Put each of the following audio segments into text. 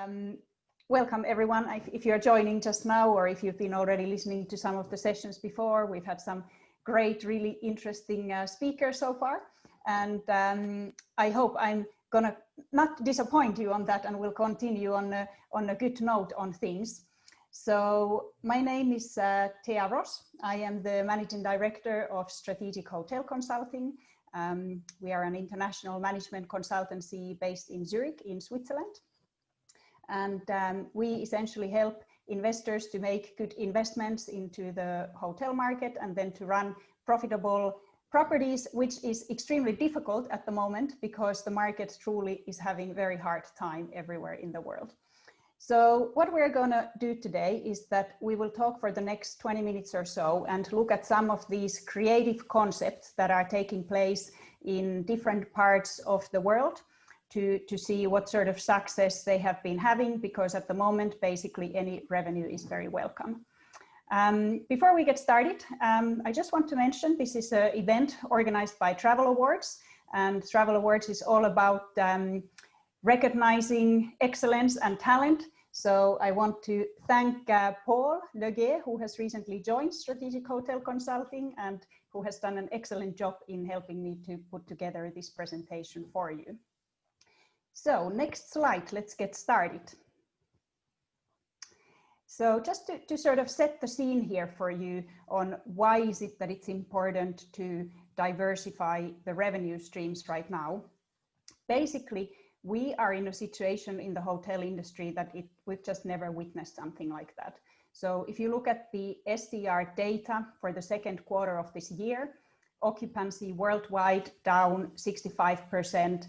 Um, Welcome everyone. If you're joining just now, or if you've been already listening to some of the sessions before, we've had some great, really interesting speakers so far. And I hope I'm gonna not disappoint you on that, and we'll continue on a good note on things. So my name is Thea Ross. I am the Managing Director of Strategic Hotel Consulting. We are an international management consultancy based in Zurich in Switzerland. And we essentially help investors to make good investments into the hotel market and then to run profitable properties, which is extremely difficult at the moment because the market truly is having a very hard time everywhere in the world. So what we're going to do today is that we will talk for the next 20 minutes or so and look at some of these creative concepts that are taking place in different parts of the world to see what sort of success they have been having, because at the moment, basically any revenue is very welcome. Before we get started, I just want to mention this is an event organized by Travel Awards, and Travel Awards is all about recognizing excellence and talent. So I want to thank Paul Leguet, who has recently joined Strategic Hotel Consulting and who has done an excellent job in helping me to put together this presentation for you. So next slide, let's get started. So just to sort of set the scene here for you on why is it that it's important to diversify the revenue streams right now. Basically, we are in a situation in the hotel industry that we've just never witnessed something like that. So if you look at the STR data for the second quarter of this year, occupancy worldwide down 65%,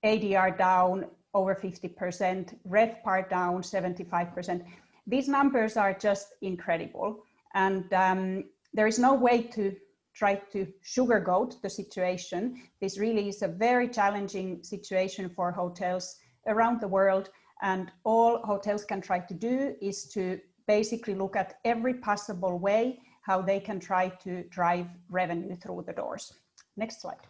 ADR down over 50%, RevPAR down 75%. These numbers are just incredible. And there is no way to try to sugarcoat the situation. This really is a very challenging situation for hotels around the world. And all hotels can try to do is to basically look at every possible way how they can try to drive revenue through the doors. Next slide.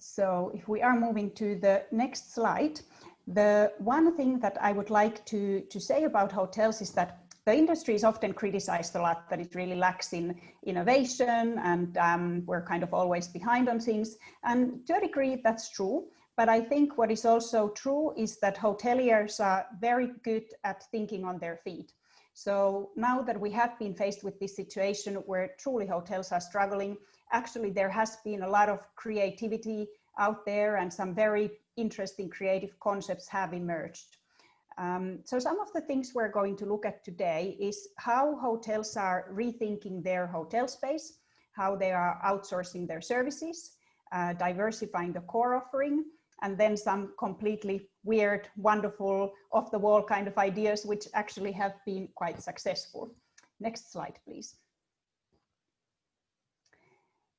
So if we are moving to the next slide, the one thing that I would like to say about hotels is that the industry is often criticized a lot, that it really lacks in innovation and we're kind of always behind on things. And to a degree, that's true. But I think what is also true is that hoteliers are very good at thinking on their feet. So now that we have been faced with this situation where truly hotels are struggling, actually there has been a lot of creativity out there and some very interesting creative concepts have emerged. So some of the things we're going to look at today is how hotels are rethinking their hotel space, how they are outsourcing their services, diversifying the core offering, and then some completely weird, wonderful, off-the-wall kind of ideas, which actually have been quite successful. Next slide, please.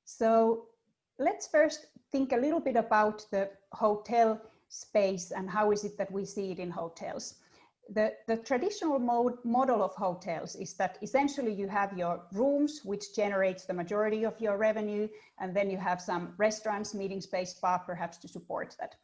So let's first think a little bit about the hotel space and how is it that we see it in hotels. The traditional model of hotels is that essentially you have your rooms, which generates the majority of your revenue, and then you have some restaurants, meeting space, spa perhaps to support that.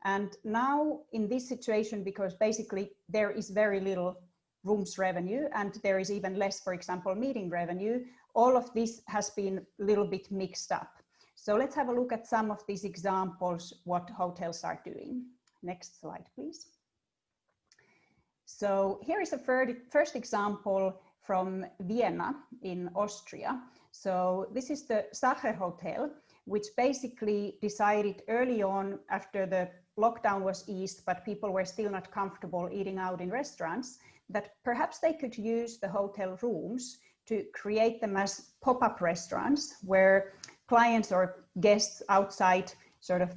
And now in this situation, because basically there is very little rooms revenue and there is even less, for example, meeting revenue, all of this has been a little bit mixed up. So let's have a look at some of these examples, what hotels are doing. Next slide, please. So here is a first example from Vienna in Austria. So this is the Sacher Hotel, which basically decided early on after the lockdown was eased, but people were still not comfortable eating out in restaurants, that perhaps they could use the hotel rooms to create them as pop-up restaurants where clients or guests outside, sort of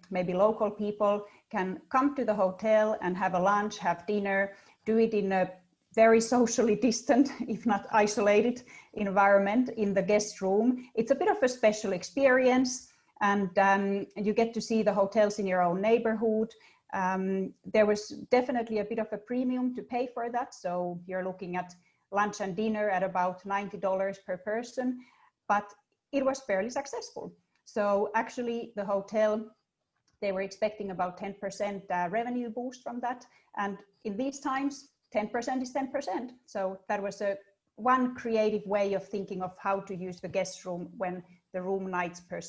maybe local people, can come to the hotel and have a lunch, have dinner, do it in a very socially distant, if not isolated environment in the guest room. It's a bit of a special experience, and you get to see the hotels in your own neighborhood. There was definitely a bit of a premium to pay for that. So you're looking at lunch and dinner at about $90 per person, but it was fairly successful. So actually the hotel, they were expecting about 10% revenue boost from that. And in these times, 10% is 10%. So that was one creative way of thinking of how to use the guest room when the room nights per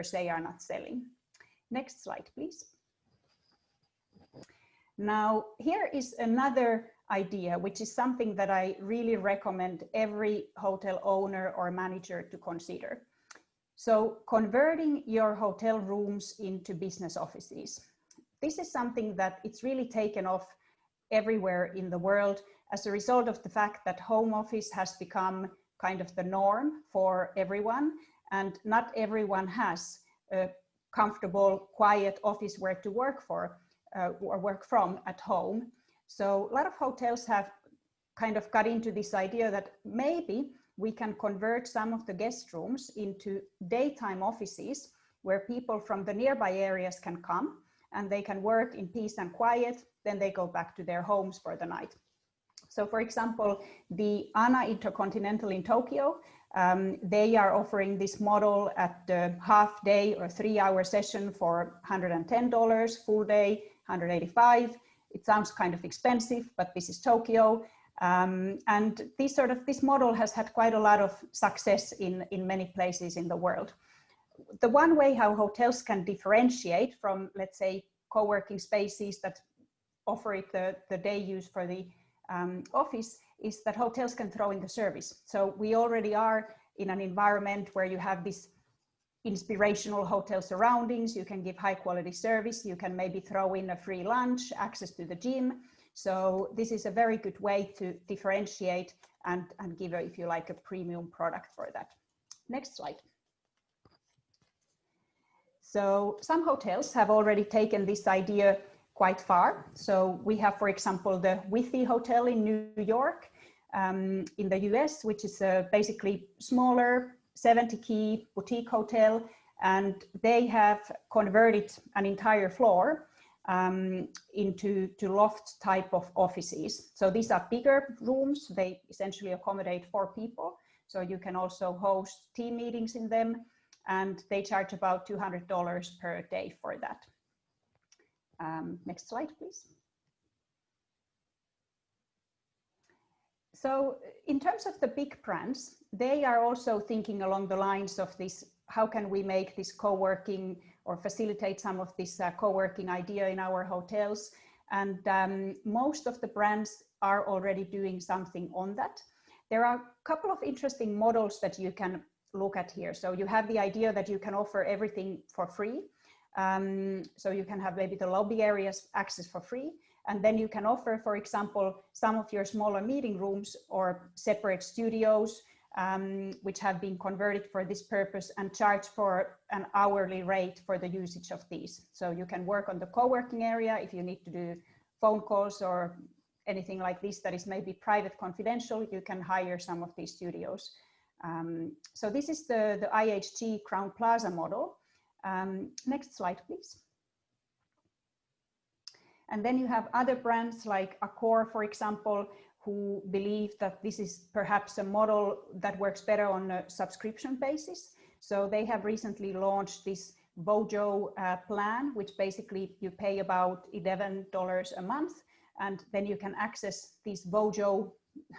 se are not selling. Next slide, please. Now, here is another idea, which is something that I really recommend every hotel owner or manager to consider. So converting your hotel rooms into business offices. This is something that it's really taken off everywhere in the world as a result of the fact that home office has become kind of the norm for everyone, and not everyone has a comfortable, quiet office where to work for or work from at home. So a lot of hotels have kind of got into this idea that maybe we can convert some of the guest rooms into daytime offices where people from the nearby areas can come and they can work in peace and quiet, then they go back to their homes for the night. So for example, the ANA Intercontinental in Tokyo, they are offering this model at the half day or 3-hour session for $110, full day, $185. It sounds kind of expensive, but this is Tokyo. And this model has had quite a lot of success in many places in the world. The one way how hotels can differentiate from, let's say, co-working spaces that offer it the day use for the office is that hotels can throw in the service. So we already are in an environment where you have this inspirational hotel surroundings, you can give high quality service, you can maybe throw in a free lunch, access to the gym. So this is a very good way to differentiate and give, if you like, a premium product for that. Next slide. So some hotels have already taken this idea quite far. So we have, for example, the Withy Hotel in New York, in the US, which is a basically smaller 70-key boutique hotel, and they have converted an entire floor into loft type of offices. So these are bigger rooms. They essentially accommodate 4 people. So you can also host team meetings in them, and they charge about $200 per day for that. Next slide, please. So in terms of the big brands, they are also thinking along the lines of this, how can we make this co-working or facilitate some of this co-working idea in our hotels? And most of the brands are already doing something on that. There are a couple of interesting models that you can look at here. So you have the idea that you can offer everything for free. So you can have maybe the lobby areas access for free. And then you can offer, for example, some of your smaller meeting rooms or separate studios, which have been converted for this purpose, and charge for an hourly rate for the usage of these. So you can work on the co-working area if you need to do phone calls or anything like this that is maybe private, confidential, you can hire some of these studios. So this is the IHG Crowne Plaza model. Next slide, please. And then you have other brands like Accor, for example, who believe that this is perhaps a model that works better on a subscription basis. So they have recently launched this Vojo plan, which basically you pay about $11 a month, and then you can access these Vojo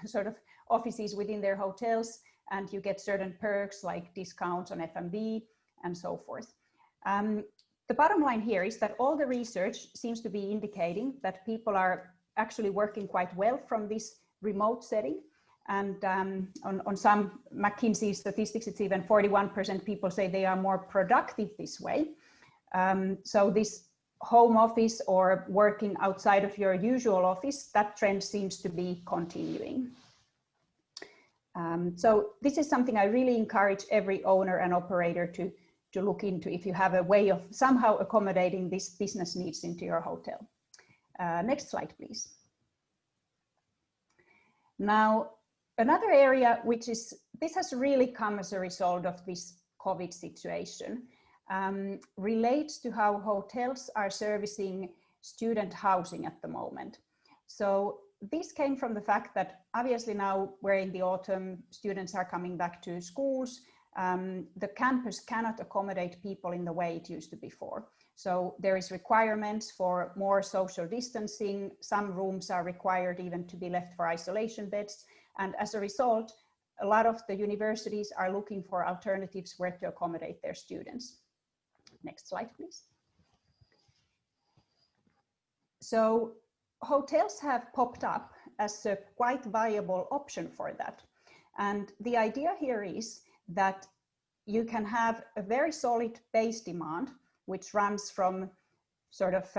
sort of offices within their hotels, and you get certain perks like discounts on F&B and so forth. The bottom line here is that all the research seems to be indicating that people are actually working quite well from this remote setting. And on some McKinsey statistics, it's even 41% people say they are more productive this way. So this home office or working outside of your usual office, that trend seems to be continuing. So this is something I really encourage every owner and operator to look into if you have a way of somehow accommodating these business needs into your hotel. Next slide, please. Now, another area which is, this has really come as a result of this COVID situation, relates to how hotels are servicing student housing at the moment. So this came from the fact that obviously now we're in the autumn, students are coming back to schools, the campus cannot accommodate people in the way it used to before. So there is requirements for more social distancing. Some rooms are required even to be left for isolation beds. And as a result, a lot of the universities are looking for alternatives where to accommodate their students. Next slide, please. So hotels have popped up as a quite viable option for that. And the idea here is that you can have a very solid base demand, which runs from sort of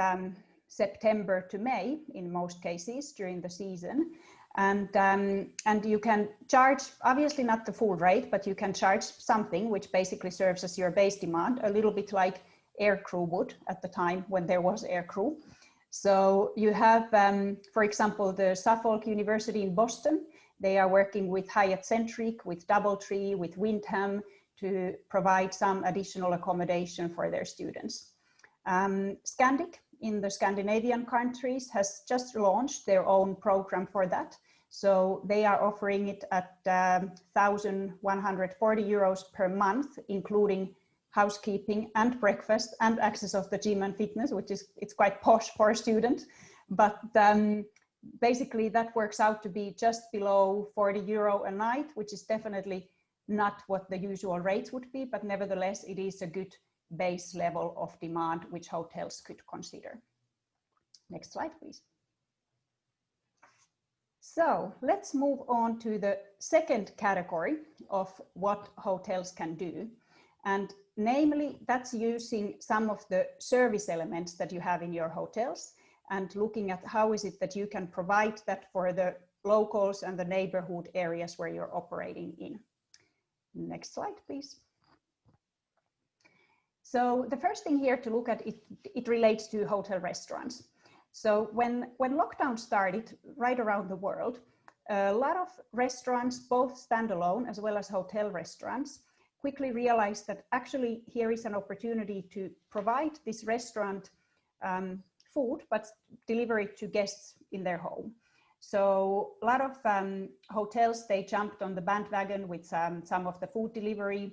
September to May in most cases during the season. And you can charge, obviously not the full rate, but you can charge something which basically serves as your base demand, a little bit like aircrew would at the time when there was aircrew. So you have, for example, the Suffolk University in Boston. They are working with Hyatt Centric, with DoubleTree, with Wyndham to provide some additional accommodation for their students. Scandic in the Scandinavian countries has just launched their own program for that. So they are offering it at 1,140 euros per month, including housekeeping and breakfast and access of the gym and fitness, which is, it's quite posh for a student. But basically that works out to be just below 40 euro a night, which is definitely not what the usual rates would be, but nevertheless, it is a good base level of demand which hotels could consider. Next slide, please. So let's move on to the second category of what hotels can do. And namely, that's using some of the service elements that you have in your hotels and looking at how is it that you can provide that for the locals and the neighborhood areas where you're operating in. Next slide, please. So the first thing here to look at, it relates to hotel restaurants. So when lockdown started right around the world, a lot of restaurants, both standalone as well as hotel restaurants, quickly realized that actually here is an opportunity to provide this restaurant food, but deliver it to guests in their home. So a lot of hotels, they jumped on the bandwagon with some of the food delivery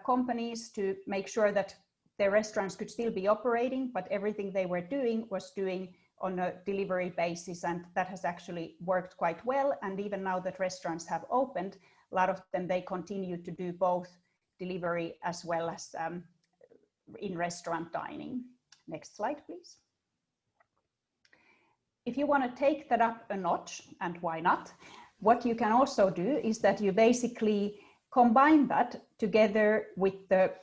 companies to make sure that their restaurants could still be operating, but everything they were doing was doing on a delivery basis. And that has actually worked quite well. And even now that restaurants have opened, a lot of them, they continue to do both delivery as well as in restaurant dining. Next slide, please. If you want to take that up a notch, and why not, what you can also do is that you basically combine that together with the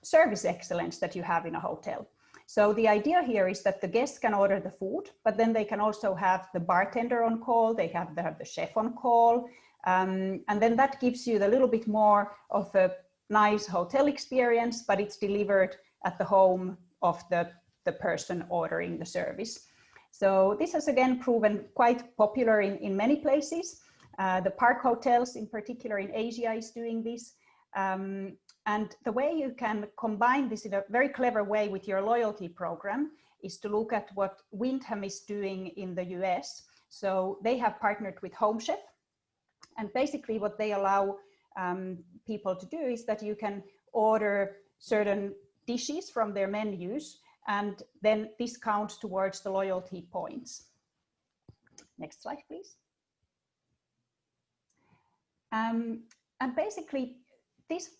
service excellence that you have in a hotel. So the idea here is that the guests can order the food, but then they can also have the bartender on call, they have the chef on call, and then that gives you a little bit more of a nice hotel experience, but it's delivered at the home of the person ordering the service. So this has again proven quite popular in many places. The Park hotels in particular in Asia is doing this. And the way you can combine this in a very clever way with your loyalty program is to look at what Wyndham is doing in the US. So they have partnered with Home Chef. And basically what they allow people to do is that you can order certain dishes from their menus and then discount towards the loyalty points. Next slide, please. And basically, this,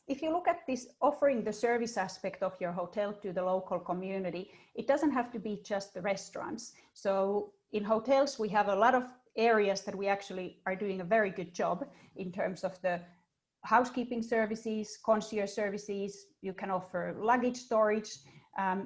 if you look at this offering the service aspect of your hotel to the local community, it doesn't have to be just the restaurants. So in hotels, we have a lot of areas that we actually are doing a very good job in terms of the housekeeping services, concierge services. You can offer luggage storage,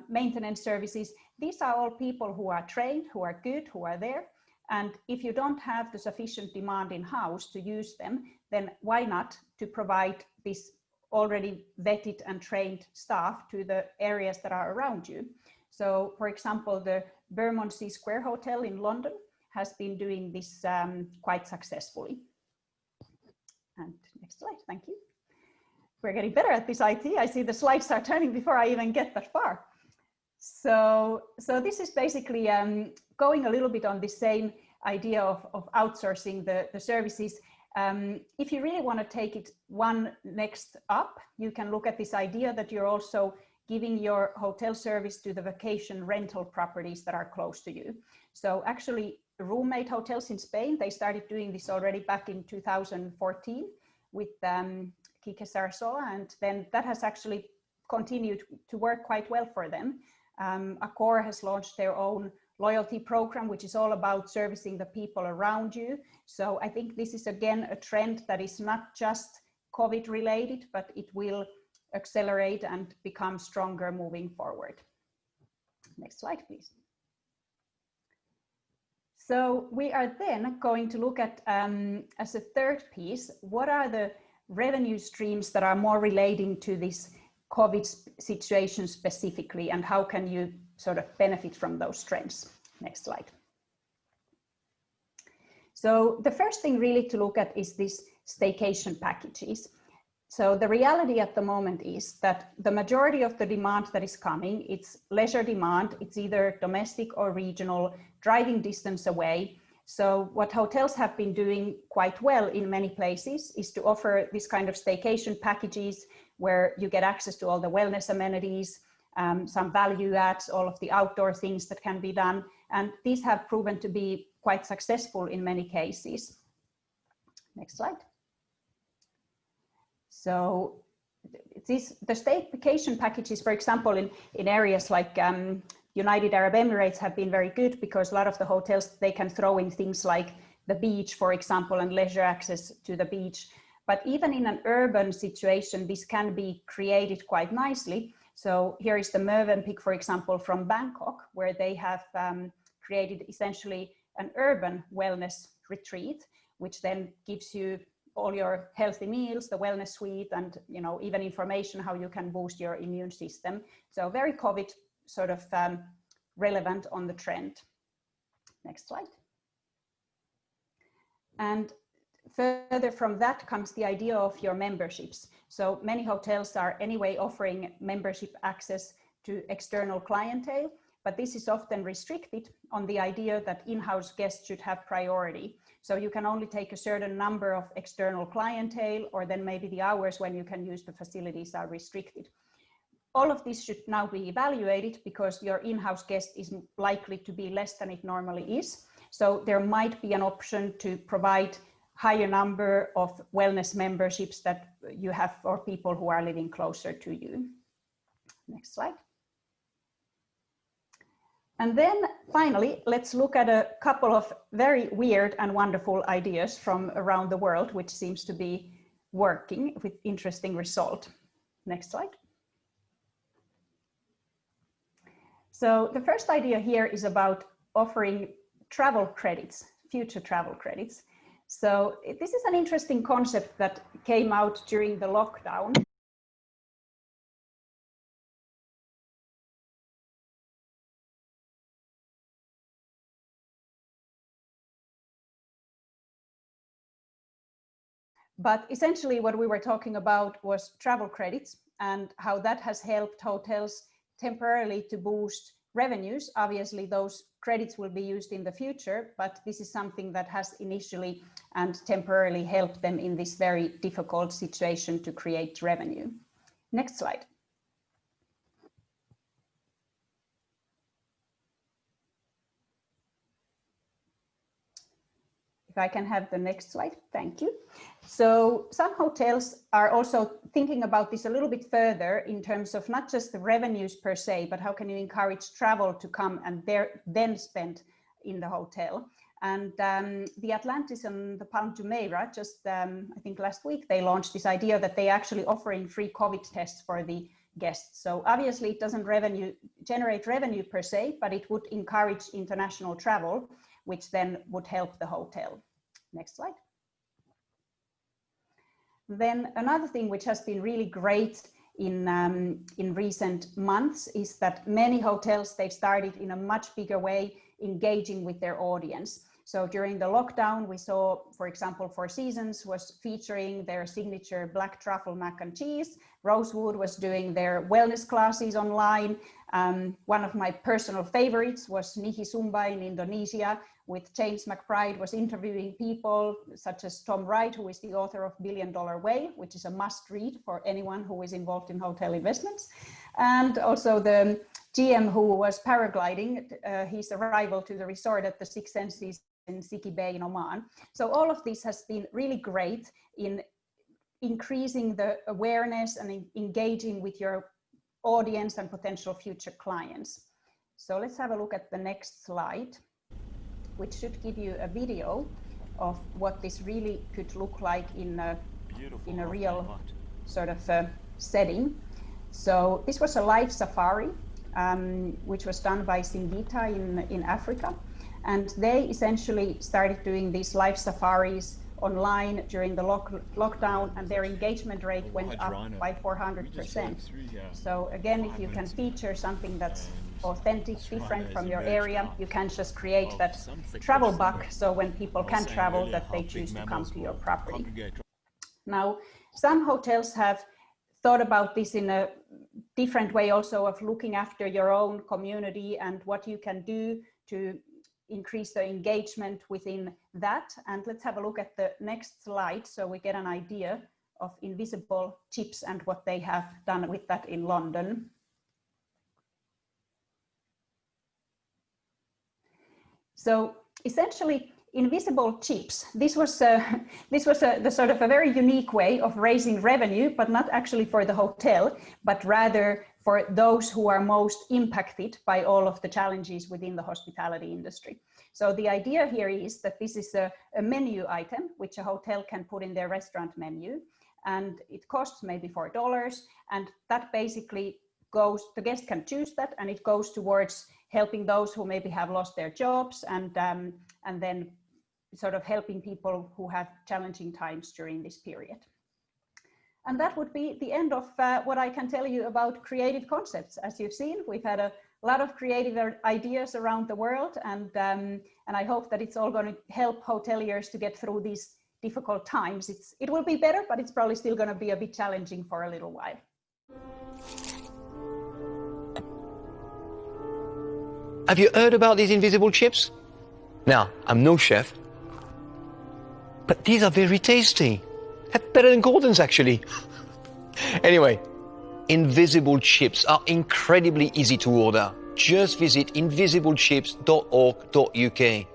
maintenance services. These are all people who are trained, who are good, who are there. And if you don't have the sufficient demand in-house to use them, then why not to provide this already vetted and trained staff to the areas that are around you. So for example, the Bermondsey Square Hotel in London has been doing this quite successfully. And next slide, thank you. We're getting better at this IT. I see the slides are turning before I even get that far. So this is basically going a little bit on the same idea of outsourcing the services. If you really want to take it one next up, you can look at this idea that you're also giving your hotel service to the vacation rental properties that are close to you. So actually, roommate hotels in Spain, they started doing this already back in 2014 with Quique Sarsoa, and then that has actually continued to work quite well for them. Accor has launched their own loyalty program, which is all about servicing the people around you. So I think this is again a trend that is not just COVID related, but it will accelerate and become stronger moving forward. Next slide, please. So we are then going to look at, as a third piece, what are the revenue streams that are more relating to this COVID situation specifically, and how can you sort of benefit from those trends? Next slide. So the first thing really to look at is these staycation packages. So the reality at the moment is that the majority of the demand that is coming, it's leisure demand, it's either domestic or regional, driving distance away. So what hotels have been doing quite well in many places is to offer this kind of staycation packages where you get access to all the wellness amenities, some value adds, all of the outdoor things that can be done. And these have proven to be quite successful in many cases. Next slide. So the staycation packages, for example, in areas like United Arab Emirates have been very good because a lot of the hotels, they can throw in things like the beach, for example, and leisure access to the beach. But even in an urban situation, this can be created quite nicely. So here is the Mövenpick, for example, from Bangkok, where they have created essentially an urban wellness retreat, which then gives you all your healthy meals, the wellness suite, and even information how you can boost your immune system. So very COVID sort of relevant on the trend. Next slide. And further from that comes the idea of your memberships. So many hotels are anyway offering membership access to external clientele, but this is often restricted on the idea that in-house guests should have priority. So you can only take a certain number of external clientele, or then maybe the hours when you can use the facilities are restricted. All of this should now be evaluated because your in-house guest is likely to be less than it normally is. So there might be an option to provide higher number of wellness memberships that you have for people who are living closer to you. Next slide. And then finally, let's look at a couple of very weird and wonderful ideas from around the world, which seems to be working with interesting result. Next slide. So the first idea here is about offering travel credits, future travel credits. So this is an interesting concept that came out during the lockdown. But essentially what we were talking about was travel credits and how that has helped hotels temporarily to boost revenues. Obviously, those credits will be used in the future, but this is something that has initially and temporarily helped them in this very difficult situation to create revenue. Next slide. If I can have the next slide, thank you. So some hotels are also thinking about this a little bit further in terms of not just the revenues per se, but how can you encourage travel to come and then spend in the hotel. And the Atlantis and the Palm Jumeirah just, I think last week, they launched this idea that they actually offering free COVID tests for the guests. So obviously it doesn't generate revenue per se, but it would encourage international travel, which then would help the hotel. Next slide. Then another thing which has been really great in recent months is that many hotels, they've started in a much bigger way engaging with their audience. So during the lockdown, we saw, for example, Four Seasons was featuring their signature black truffle mac and cheese. Rosewood was doing their wellness classes online. One of my personal favorites was Nihi Sumba in Indonesia, with James McBride was interviewing people such as Tom Wright, who is the author of $1 Billion Way, which is a must read for anyone who is involved in hotel investments. And also the GM who was paragliding, his arrival to the resort at the Six Senses in Siki Bay in Oman. So all of this has been really great in increasing the awareness and engaging with your audience and potential future clients. So let's have a look at the next slide, which should give you a video of what this really could look like in a real sort of setting. So this was a live safari, which was done by Singita in Africa. And they essentially started doing these live safaris online during the lockdown, and their engagement rate went up by 400%. So again, if you can feature something that's authentic, different from your area, you can just create that travel bug, so when people can travel, that they choose to come to your property. Now, some hotels have thought about this in a different way also, of looking after your own community and what you can do to increase the engagement within that. And let's have a look at the next slide so we get an idea of Invisible Chips and what they have done with that in London. So essentially, Invisible Chips, this was the sort of a very unique way of raising revenue, but not actually for the hotel, but rather for those who are most impacted by all of the challenges within the hospitality industry. So the idea here is that this is a menu item, which a hotel can put in their restaurant menu, and it costs maybe $4, and that basically goes, the guest can choose that, and it goes towards helping those who maybe have lost their jobs, and then sort of helping people who have challenging times during this period. And that would be the end of what I can tell you about Creative Concepts. As you've seen, we've had a lot of creative ideas around the world, and I hope that it's all going to help hoteliers to get through these difficult times. It will be better, but it's probably still going to be a bit challenging for a little while. Have you heard about these invisible chips? Now, I'm no chef, but these are very tasty. Better than Gordon's, actually. Anyway, invisible chips are incredibly easy to order. Just visit invisiblechips.org.uk.